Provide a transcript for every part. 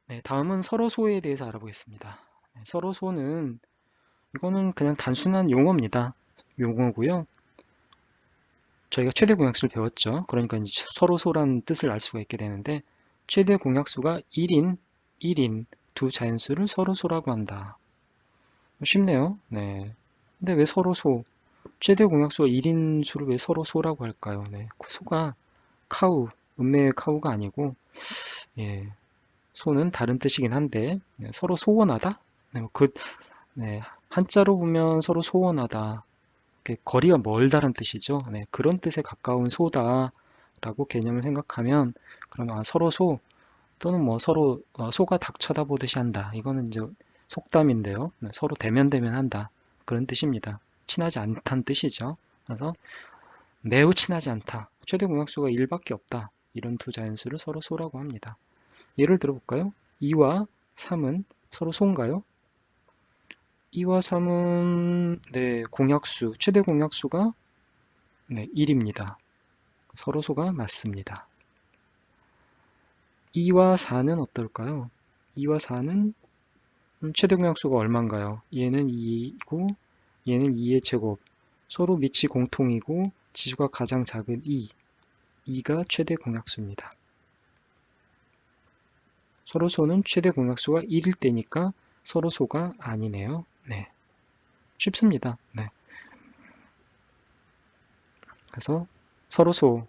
네, 다음은 서로소에 대해서 알아보겠습니다. 네, 서로소는 이거는 그냥 단순한 용어입니다. 용어고요. 저희가 최대 공약수를 배웠죠. 그러니까 이제 서로소라는 뜻을 알 수가 있게 되는데 최대 공약수가 1인, 1인 두 자연수를 서로소라고 한다. 쉽네요. 네. 근데 왜 서로소? 최대 공약수가 1인 수를 왜 서로소라고 할까요? 네. 소가 카우, 음매의 카우가 아니고 예, 소는 다른 뜻이긴 한데 네, 서로 소원하다? 네, 네, 한자로 보면 서로 소원하다. 거리가 멀다는 뜻이죠. 네, 그런 뜻에 가까운 소다라고 개념을 생각하면 그러면 서로 소 또는 뭐 서로 소가 닭 쳐다보듯이 한다. 이거는 이제 속담인데요. 네, 서로 대면대면한다. 그런 뜻입니다. 친하지 않다는 뜻이죠. 그래서 매우 친하지 않다. 최대 공약수가 1밖에 없다. 이런 두 자연수를 서로 소라고 합니다. 예를 들어볼까요? 2와 3은 서로 소인가요? 2와 3은 네, 공약수, 최대 공약수가 네, 1입니다. 서로 소가 맞습니다. 2와 4는 어떨까요? 2와 4는 최대 공약수가 얼마인가요? 얘는 2이고 얘는 2의 제곱. 서로 밑이 공통이고 지수가 가장 작은 2. 2가 최대 공약수입니다. 서로소는 최대 공약수가 1일 때니까 서로소가 아니네요. 네, 쉽습니다. 네, 그래서 서로소,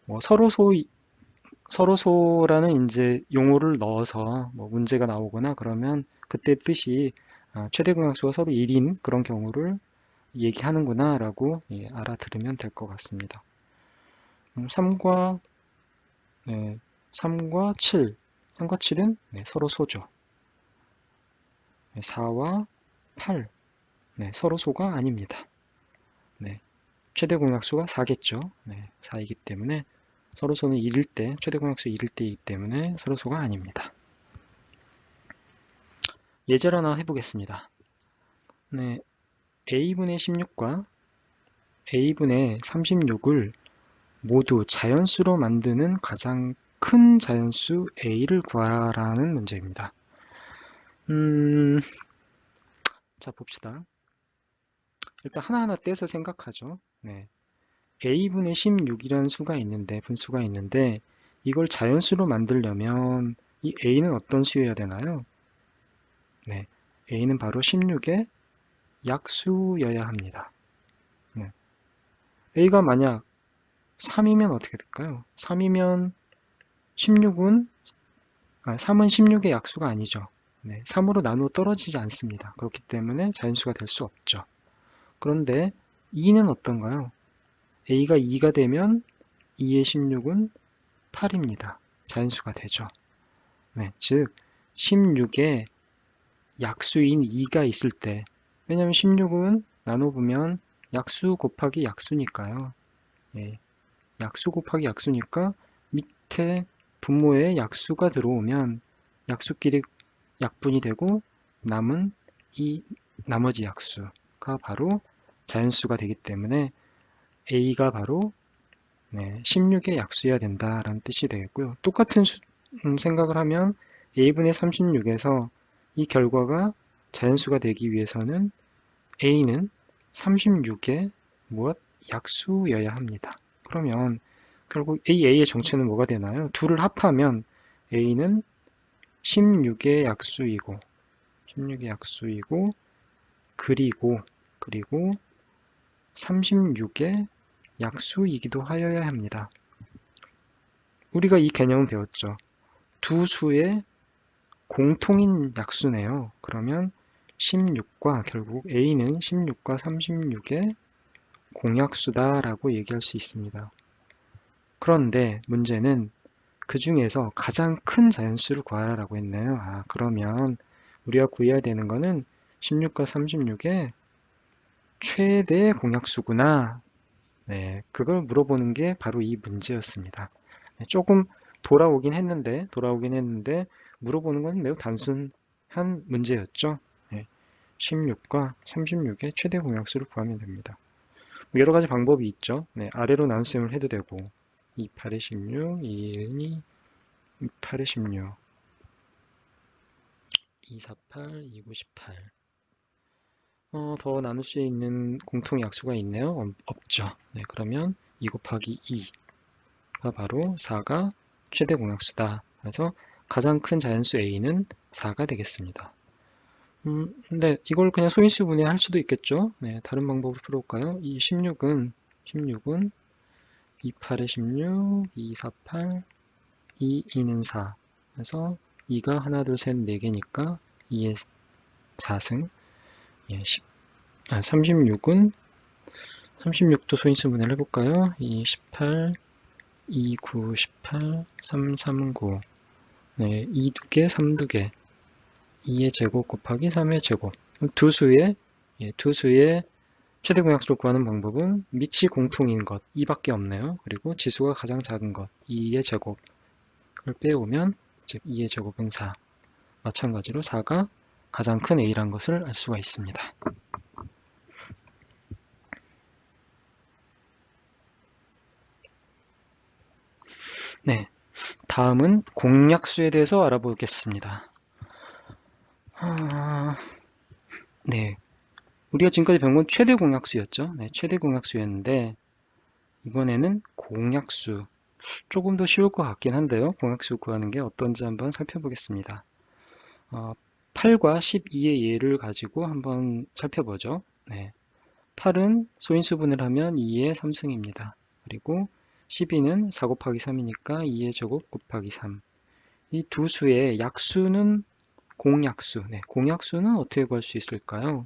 뭐 서로소라는 이제 용어를 넣어서 뭐 문제가 나오거나 그러면 그때 뜻이 최대 공약수가 서로 1인 그런 경우를 얘기하는구나 라고 예, 알아들으면 될 것 같습니다. 3과 네, 3과 7, 3과 7은 네, 서로 소죠. 4와 8, 네, 서로 소가 아닙니다. 네, 최대 공약수가 4겠죠. 네, 4이기 때문에 서로소는 1일 때, 최대 공약수 1일 때이기 때문에 서로소가 아닙니다. 예제를 하나 해보겠습니다. 네, a분의 16과 a분의 36을 모두 자연수로 만드는 가장 큰 자연수 a를 구하라는 문제입니다. 자 봅시다. 일단 하나하나 떼서 생각하죠. 네, a분의 16이라는 수가 있는데 분수가 있는데 이걸 자연수로 만들려면 이 a는 어떤 수여야 되나요? 네, a는 바로 16의 약수여야 합니다. 네, a가 만약 3이면 어떻게 될까요? 3이면 16은 3은 16의 약수가 아니죠. 네, 3으로 나누어 떨어지지 않습니다. 그렇기 때문에 자연수가 될 수 없죠. 그런데 2는 어떤가요? a가 2가 되면 2의 16은 8입니다. 자연수가 되죠. 네, 즉 16에 약수인 2가 있을 때 왜냐하면 16은 나눠보면 약수 곱하기 약수니까요. 예, 약수 곱하기 약수니까 밑에 분모에 약수가 들어오면 약수끼리 약분이 되고 남은 이 나머지 약수가 바로 자연수가 되기 때문에 a가 바로 16의 약수여야 된다라는 뜻이 되겠고요. 똑같은 생각을 하면 a분의 36에서 이 결과가 자연수가 되기 위해서는 a는 36의 무엇? 약수여야 합니다. 그러면 결국 a의 정체는 뭐가 되나요? 둘을 합하면 a는 16의 약수이고 16의 약수이고 그리고 36의 약수이기도 하여야 합니다. 우리가 이 개념을 배웠죠. 두 수의 공통인 약수네요. 그러면 16과 결국 a는 16과 36의 공약수다라고 얘기할 수 있습니다. 그런데 문제는 그 중에서 가장 큰 자연수를 구하라라고 했네요. 그러면 우리가 구해야 되는 거는 16과 36의 최대 공약수구나. 네, 그걸 물어보는 게 바로 이 문제였습니다. 네, 조금 돌아오긴 했는데 물어보는 건 매우 단순한 문제였죠. 네, 16과 36의 최대 공약수를 구하면 됩니다. 여러 가지 방법이 있죠. 네, 아래로 나눗셈을 해도 되고 2, 8에 16, 2, 1, 2, 8에 16. 248, 298. 더 나눌 수 있는 공통 약수가 있네요. 없죠. 네, 그러면 2 곱하기 2가 바로 4가 최대 공약수다. 그래서 가장 큰 자연수 A는 4가 되겠습니다. 근데 이걸 그냥 소인수 분해할 수도 있겠죠. 네, 다른 방법을 풀어볼까요? 이 16은 28에 16, 248, 2는 4. 그래서 2가 하나, 둘, 셋, 4개니까 2의 4승. 예, 36은 36도 소인수 분해를 해볼까요? 2, 18, 2, 9, 18, 3, 3, 9. 네, 2 2개, 3 2개. 2의 제곱 곱하기 3의 제곱. 두 수의 최대 공약수를 구하는 방법은 밑이 공통인 것 2밖에 없네요. 그리고 지수가 가장 작은 것 2의 제곱을 빼오면 즉 2의 제곱은 4. 마찬가지로 4가 가장 큰 A란 것을 알 수가 있습니다. 네, 다음은 공약수에 대해서 알아보겠습니다. 네, 우리가 지금까지 배운 건 최대 공약수였죠. 네, 최대 공약수였는데 이번에는 공약수. 조금 더 쉬울 것 같긴 한데요. 공약수 구하는 게 어떤지 한번 살펴보겠습니다. 8과 12의 예를 가지고 한번 살펴보죠. 네, 8은 소인수분을 하면 2의 3승입니다. 그리고 12는 4 곱하기 3이니까 2의 제곱 곱하기 3. 이 두 수의 약수는 공약수. 네, 공약수는 어떻게 구할 수 있을까요?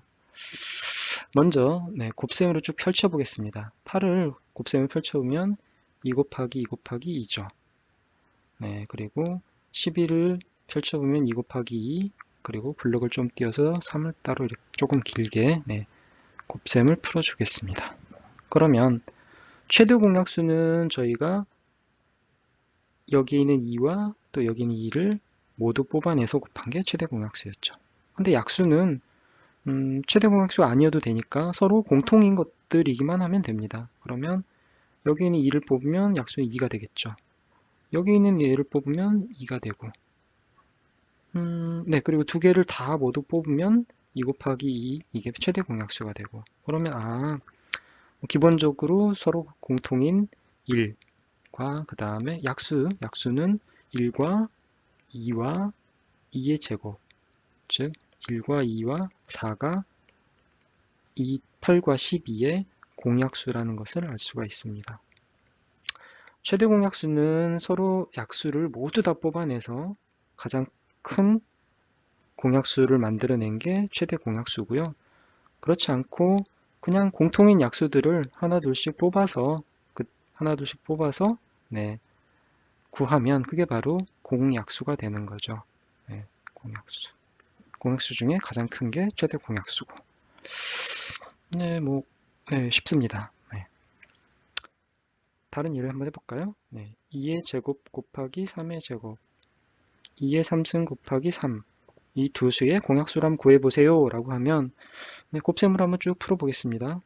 먼저 곱셈으로 쭉 펼쳐보겠습니다. 8을 곱셈을 펼쳐보면 2 곱하기 2 곱하기 2죠. 네, 그리고 11을 펼쳐보면 2 곱하기 2, 그리고 블럭을 좀 띄워서 3을 따로 이렇게 조금 길게 곱셈을 풀어주겠습니다. 그러면 최대 공약수는 저희가 여기 있는 2와 또 여기 있는 2를 모두 뽑아내서 곱한 게 최대 공약수였죠. 근데 약수는 최대 공약수가 아니어도 되니까 서로 공통인 것들이기만 하면 됩니다. 그러면 여기 있는 2를 뽑으면 약수는 2가 되겠죠. 여기 있는 얘를 뽑으면 2가 되고 네, 그리고 두 개를 다 모두 뽑으면 2 곱하기 2, 이게 최대 공약수가 되고 그러면 기본적으로 서로 공통인 1과 그 다음에 약수는 1과 2와 2의 제곱, 즉 1과 2와 4가 8과 12의 공약수라는 것을 알 수가 있습니다. 최대 공약수는 서로 약수를 모두 다 뽑아내서 가장 큰 공약수를 만들어낸 게 최대 공약수고요. 그렇지 않고 그냥 공통인 약수들을 하나둘씩 뽑아서 구하면 그게 바로 공약수가 되는 거죠. 네, 공약수 중에 가장 큰 게 최대 공약수고. 네, 쉽습니다. 네. 다른 예를 한번 해볼까요? 2의 제곱 곱하기 3의 제곱, 2의 3승 곱하기 3. 이 두 수의 공약수를 한번 구해보세요 라고 하면 곱셈을 한번 쭉 풀어보겠습니다.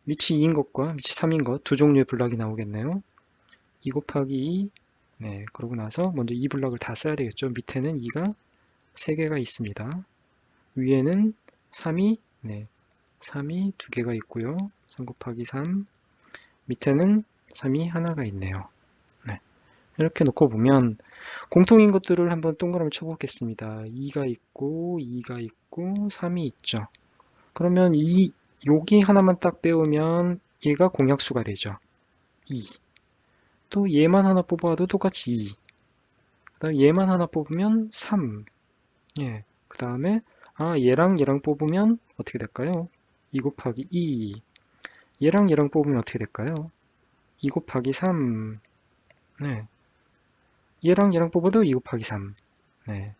밑이 2인 것과 밑이 3인 것 두 종류의 블럭이 나오겠네요. 2 곱하기 2, 그러고 나서 먼저 이 블럭을 다 써야 되겠죠. 밑에는 2가 3개가 있습니다. 위에는 3이 2개가 있고요. 3 곱하기 3, 밑에는 3이 하나가 있네요. 이렇게 놓고 보면 공통인 것들을 한번 동그라미 쳐보겠습니다. 2가 있고 2가 있고 3이 있죠. 그러면 여기 하나만 딱 빼오면 얘가 공약수가 되죠. 2. 또 얘만 하나 뽑아도 똑같이 2. 그다음 얘만 하나 뽑으면 3. 예. 그 다음에 얘랑 뽑으면 어떻게 될까요? 2 곱하기 2. 얘랑 뽑으면 어떻게 될까요? 2 곱하기 3. 네. 얘랑 뽑아도 2 곱하기 3. 네.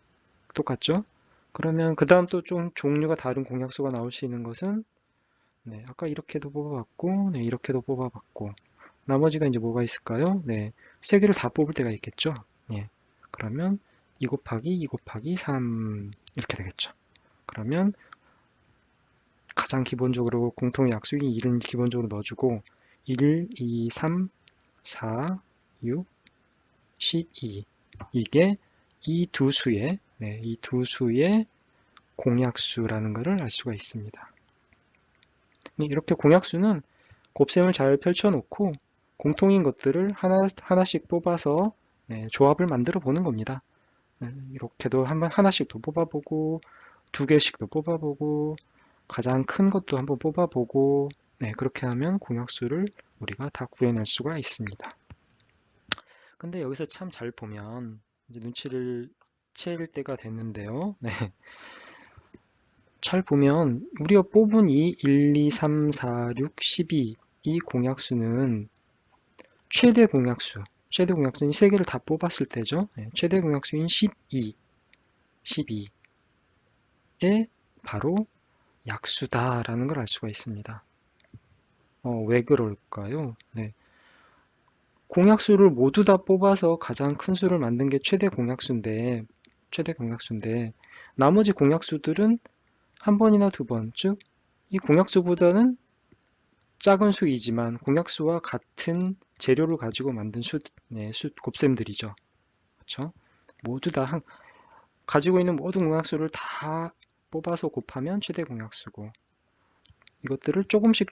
똑같죠? 그러면 그 다음 또 좀 종류가 다른 공약수가 나올 수 있는 것은 아까 이렇게도 뽑아봤고 이렇게도 뽑아봤고 나머지가 이제 뭐가 있을까요? 세 개를 다 뽑을 때가 있겠죠? 그러면 2 곱하기 2 곱하기 3 이렇게 되겠죠. 그러면 가장 기본적으로 공통의 약수인 1은 기본적으로 넣어주고 1, 2, 3, 4, 6, 12 이게 이 두 수의 공약수라는 것을 알 수가 있습니다. 이렇게 공약수는 곱셈을 잘 펼쳐놓고 공통인 것들을 하나씩 뽑아서 조합을 만들어 보는 겁니다. 이렇게도 하나씩도 뽑아보고 두 개씩도 뽑아보고 가장 큰 것도 한번 뽑아보고 그렇게 하면 공약수를 우리가 다 구해낼 수가 있습니다. 근데 여기서 참 잘 보면 이제 눈치를 채일 때가 됐는데요. 잘 보면 우리가 뽑은 이 1, 2, 3, 4, 6, 12 이 공약수는 최대 공약수인 세 개를 다 뽑았을 때죠. 최대 공약수인 12에 바로 약수다라는 걸 알 수가 있습니다. 왜 그럴까요? 공약수를 모두 다 뽑아서 가장 큰 수를 만든 게 최대 공약수인데 나머지 공약수들은 한 번이나 두 번, 즉 이 공약수보다는 작은 수이지만 공약수와 같은 재료를 가지고 만든 곱셈들이죠. 그렇죠? 모두 다 가지고 있는 모든 공약수를 다 뽑아서 곱하면 최대 공약수고 이것들을 조금씩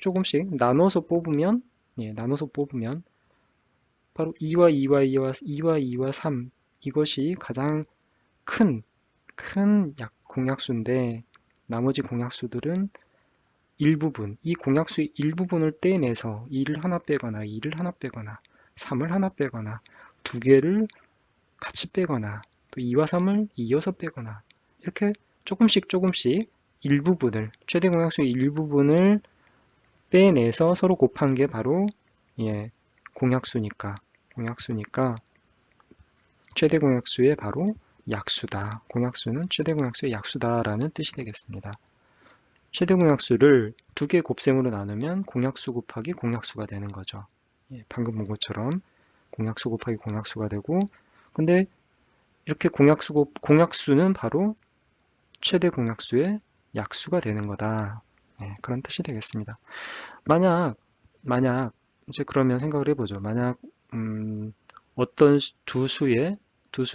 나눠서 뽑으면 바로 2와 2와 3 이것이 가장 큰 공약수인데 나머지 공약수들은 이 공약수의 일부분을 떼내서 2를 하나 빼거나 2를 하나 빼거나 3을 하나 빼거나 두 개를 같이 빼거나 또 2와 3을 이어서 빼거나 이렇게 조금씩 최대 공약수의 일부분을 빼내서 서로 곱한 게 바로 공약수니까 최대 공약수의 바로 약수다. 공약수는 최대 공약수의 약수다라는 뜻이 되겠습니다. 최대 공약수를 두 개 곱셈으로 나누면 공약수 곱하기 공약수가 되는 거죠. 방금 본 것처럼 공약수 곱하기 공약수가 되고 근데 이렇게 공약수는 바로 최대 공약수의 약수가 되는 거다. 그런 뜻이 되겠습니다. 만약 이제 그러면 생각을 해보죠. 만약 어떤 두 수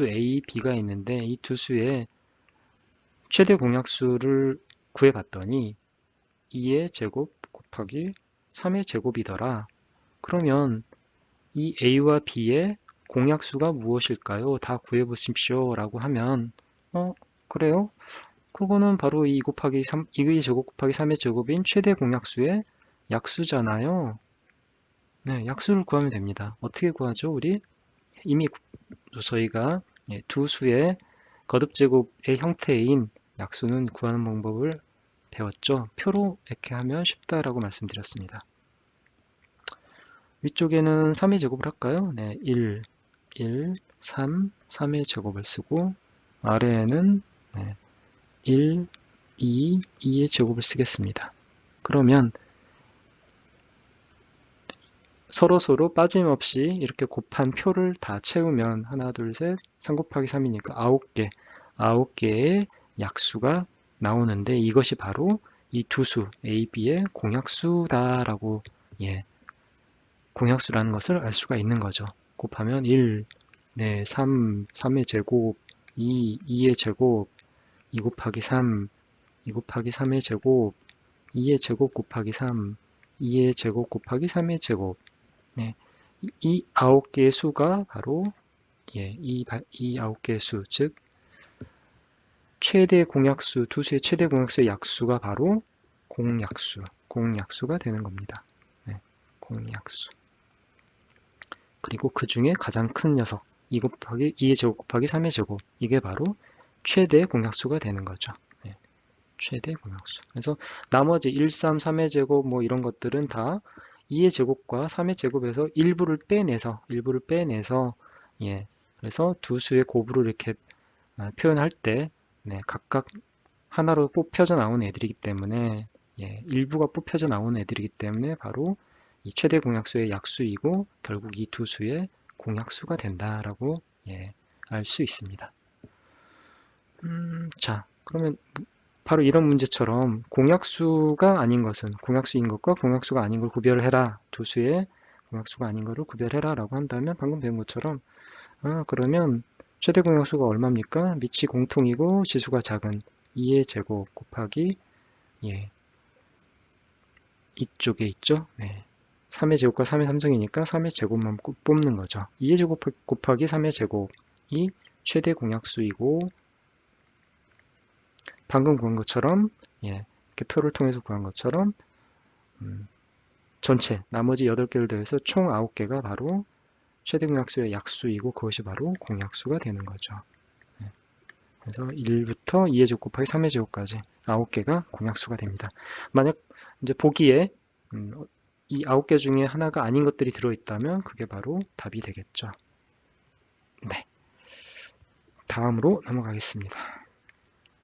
A, B가 있는데 이 두 수의 최대 공약수를 구해봤더니 2의 제곱 곱하기 3의 제곱이더라. 그러면 이 A와 B의 공약수가 무엇일까요? 다 구해보십시오 라고 하면 그래요? 그거는 바로 2의 제곱 곱하기 3의 제곱인 최대 공약수의 약수잖아요. 약수를 구하면 됩니다. 어떻게 구하죠? 우리 이미 저희가 두 수의 거듭제곱의 형태인 약수는 구하는 방법을 배웠죠. 표로 이렇게 하면 쉽다라고 말씀드렸습니다. 위쪽에는 3의 제곱을 할까요? 1, 3의 제곱을 쓰고 아래에는 1, 2의 제곱을 쓰겠습니다. 그러면 서로 빠짐없이 이렇게 곱한 표를 다 채우면 하나, 둘, 셋, 3 곱하기 3이니까 9개의 약수가 나오는데 이것이 바로 이 두 수 A, B의 공약수다라고 공약수라는 것을 알 수가 있는 거죠. 곱하면 1, 3의 제곱, 2의 제곱, 2 곱하기 3, 2 곱하기 3의 제곱, 2의 제곱 곱하기 3, 2의 제곱 곱하기 3의 제곱. 이 9개의 수가 바로 이 9개의 수, 즉 최대 공약수, 두 수의 최대 공약수의 약수가 바로 공약수가 되는 겁니다. 공약수. 그리고 그 중에 가장 큰 녀석 2의 제곱 곱하기 3의 제곱 이게 바로 최대 공약수가 되는 거죠. 최대 공약수. 그래서 나머지 1, 3, 3의 제곱 뭐 이런 것들은 다 2의 제곱과 3의 제곱에서 일부를 빼내서 그래서 두 수의 곱으로 이렇게 표현할 때 각각 하나로 뽑혀져 나온 애들이기 때문에 일부가 뽑혀져 나온 애들이기 때문에 바로 이 최대 공약수의 약수이고 결국 이 두 수의 공약수가 된다라고 알 수 있습니다. 자, 그러면 바로 이런 문제처럼 공약수가 아닌 것은 공약수인 것과 공약수가 아닌 걸 구별해라. 두 수의 공약수가 아닌 것을 구별해라 라고 한다면 방금 배운 것처럼 그러면 최대 공약수가 얼마입니까? 밑이 공통이고 지수가 작은 2의 제곱 곱하기 예, 이쪽에 있죠. 네. 3의 제곱과 3의 3승이니까 3의 제곱만 뽑는 거죠. 2의 제곱 곱하기 3의 제곱이 최대 공약수이고 방금 구한 것처럼 예, 이렇게 표를 통해서 구한 것처럼 전체 나머지 8개를 더해서 총 9개가 바로 최대 공약수의 약수이고 그것이 바로 공약수가 되는 거죠. 예, 그래서 1부터 2의 제곱 곱하기 3의 제곱까지 9개가 공약수가 됩니다. 만약 이제 보기에 이 9개 중에 하나가 아닌 것들이 들어있다면 그게 바로 답이 되겠죠. 네, 다음으로 넘어가겠습니다.